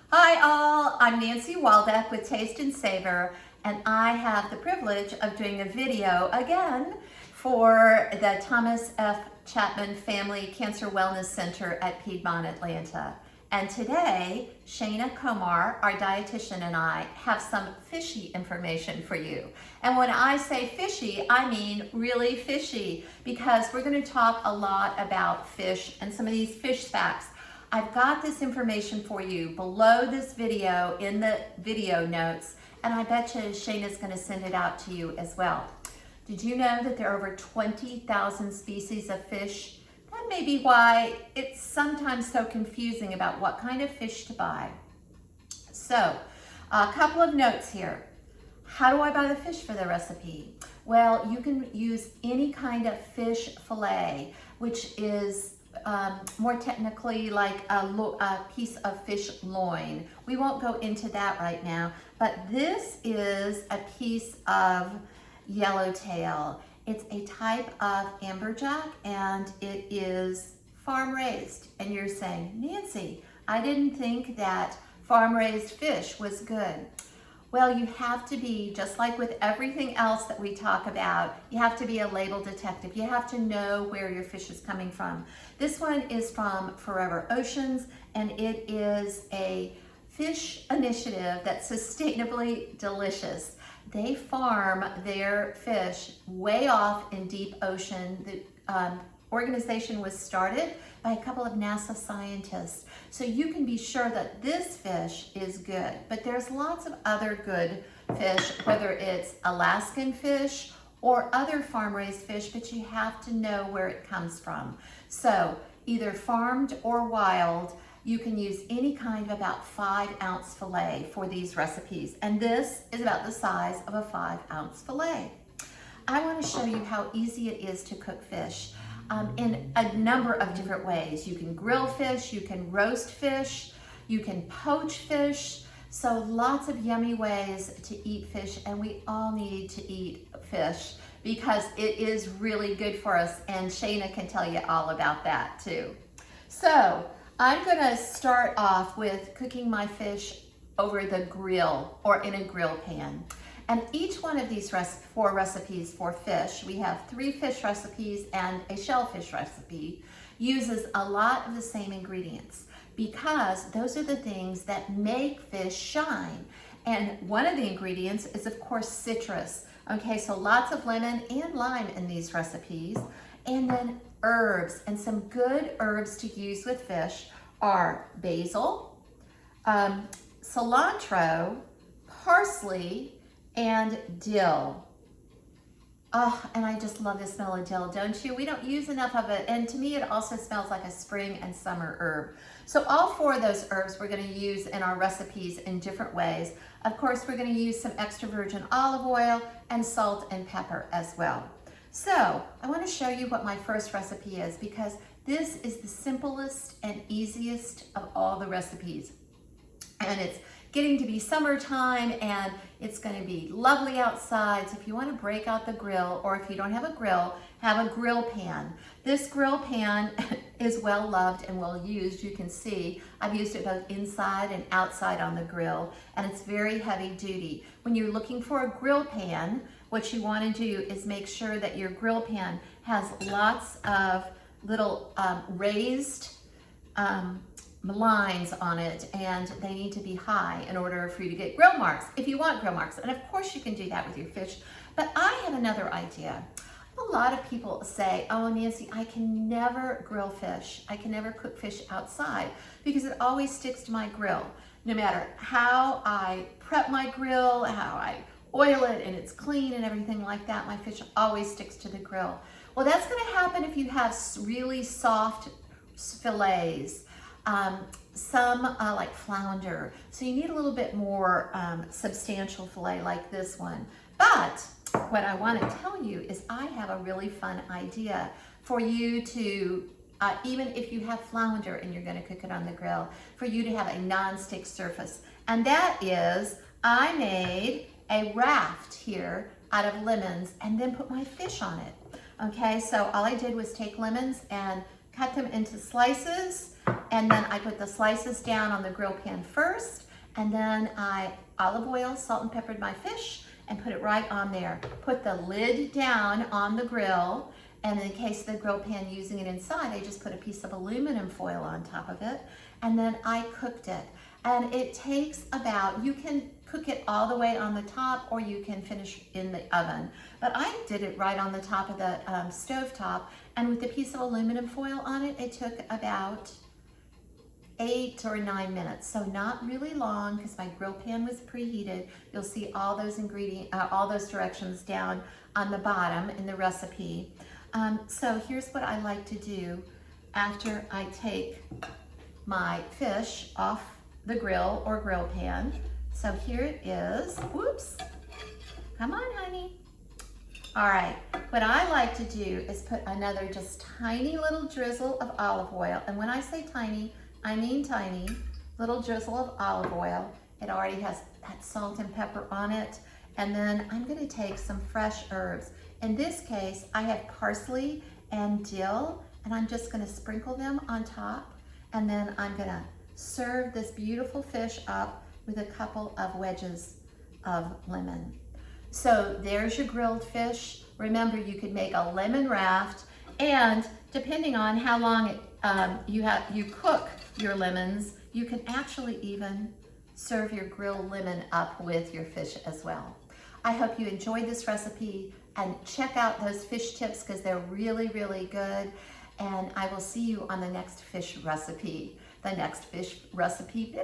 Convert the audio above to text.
Hi all, I'm Nancy Waldeck with Taste and Savor, and I have the privilege of doing a video again for the Thomas F. Chapman Family Cancer Wellness Center at Piedmont, Atlanta. And today, Shayna Komar, our dietitian, and I have some fishy information for you. And when I say fishy, I mean really fishy, because we're going to talk a lot about fish and some of these fish facts. I've got this information for you below this video in the video notes, and I bet you Shayna's going to send it out to you as well. Did you know that there are over 20,000 species of fish? That may be why it's sometimes so confusing about what kind of fish to buy. So, a couple of notes here. How do I buy the fish for the recipe? Well, you can use any kind of fish fillet, which is more technically like a piece of fish loin. We won't go into that right now, but this is a piece of yellowtail. It's a type of amberjack and it is farm raised. And you're saying, Nancy, I didn't think that farm raised fish was good. Well, you have to be, just like with everything else that we talk about, you have to be a label detective. You have to know where your fish is coming from. This one is from Forever Oceans, and it is a fish initiative that's sustainably delicious. They farm their fish way off in deep ocean. The organization was started by a couple of NASA scientists. So you can be sure that this fish is good, but there's lots of other good fish, whether it's Alaskan fish or other farm-raised fish, but you have to know where it comes from. So either farmed or wild, you can use any kind of about 5-ounce fillet for these recipes. And this is about the size of a 5-ounce fillet. I want to show you how easy it is to cook fish. In a number of different ways. You can grill fish, you can roast fish, you can poach fish. So lots of yummy ways to eat fish, and we all need to eat fish because it is really good for us, and Shayna can tell you all about that too. So I'm gonna start off with cooking my fish over the grill or in a grill pan. And each one of these 4 recipes for fish, we have 3 fish recipes and a shellfish recipe, uses a lot of the same ingredients because those are the things that make fish shine. And one of the ingredients is, of course, citrus. Okay, so lots of lemon and lime in these recipes. And then herbs, and some good herbs to use with fish are basil, cilantro, parsley, and dill. Oh, and I just love the smell of dill, don't you? We don't use enough of it, and to me it also smells like a spring and summer herb. So all 4 of those herbs we're going to use in our recipes in different ways. Of course, we're going to use some extra virgin olive oil and salt and pepper as well. So I want to show you what my first recipe is, because this is the simplest and easiest of all the recipes. And it's getting to be summertime, and it's going to be lovely outside. So if you want to break out the grill, or if you don't have a grill, have a grill pan. This grill pan is well loved and well used. You can see I've used it both inside and outside on the grill, and it's very heavy duty. When you're looking for a grill pan, what you want to do is make sure that your grill pan has lots of little raised lines on it, and they need to be high in order for you to get grill marks, if you want grill marks. And of course you can do that with your fish. But I have another idea. A lot of people say, oh, Nancy, I can never grill fish. I can never cook fish outside because it always sticks to my grill. No matter how I prep my grill, how I oil it, and it's clean and everything like that, my fish always sticks to the grill. Well, that's going to happen if you have really soft fillets. Some like flounder, so you need a little bit more substantial fillet like this one. But what I want to tell you is I have a really fun idea for you to, even if you have flounder and you're going to cook it on the grill, for you to have a non-stick surface. And that is, I made a raft here out of lemons and then put my fish on it. Okay, so all I did was take lemons and cut them into slices, and then I put the slices down on the grill pan first, and then I olive oil, salt and peppered my fish, and put it right on there. Put the lid down on the grill, and in case the grill pan using it inside, I just put a piece of aluminum foil on top of it, and then I cooked it. And it takes about, you can cook it all the way on the top, or you can finish in the oven. But I did it right on the top of the stove top, and with the piece of aluminum foil on it, it took about 8 or 9 minutes. So not really long, because my grill pan was preheated. You'll see all those all those directions down on the bottom in the recipe. So here's what I like to do after I take my fish off the grill or grill pan. So here it is. Whoops. Come on, honey. All right. What I like to do is put another just tiny little drizzle of olive oil. And when I say tiny, I mean tiny. Little drizzle of olive oil. It already has that salt and pepper on it. And then I'm going to take some fresh herbs. In this case, I have parsley and dill, and I'm just going to sprinkle them on top. And then I'm going to serve this beautiful fish up with a couple of wedges of lemon. So there's your grilled fish. Remember, you could make a lemon raft, and depending on how long you cook your lemons, you can actually even serve your grilled lemon up with your fish as well. I hope you enjoyed this recipe, and check out those fish tips because they're really, really good. And I will see you on the next fish recipe video.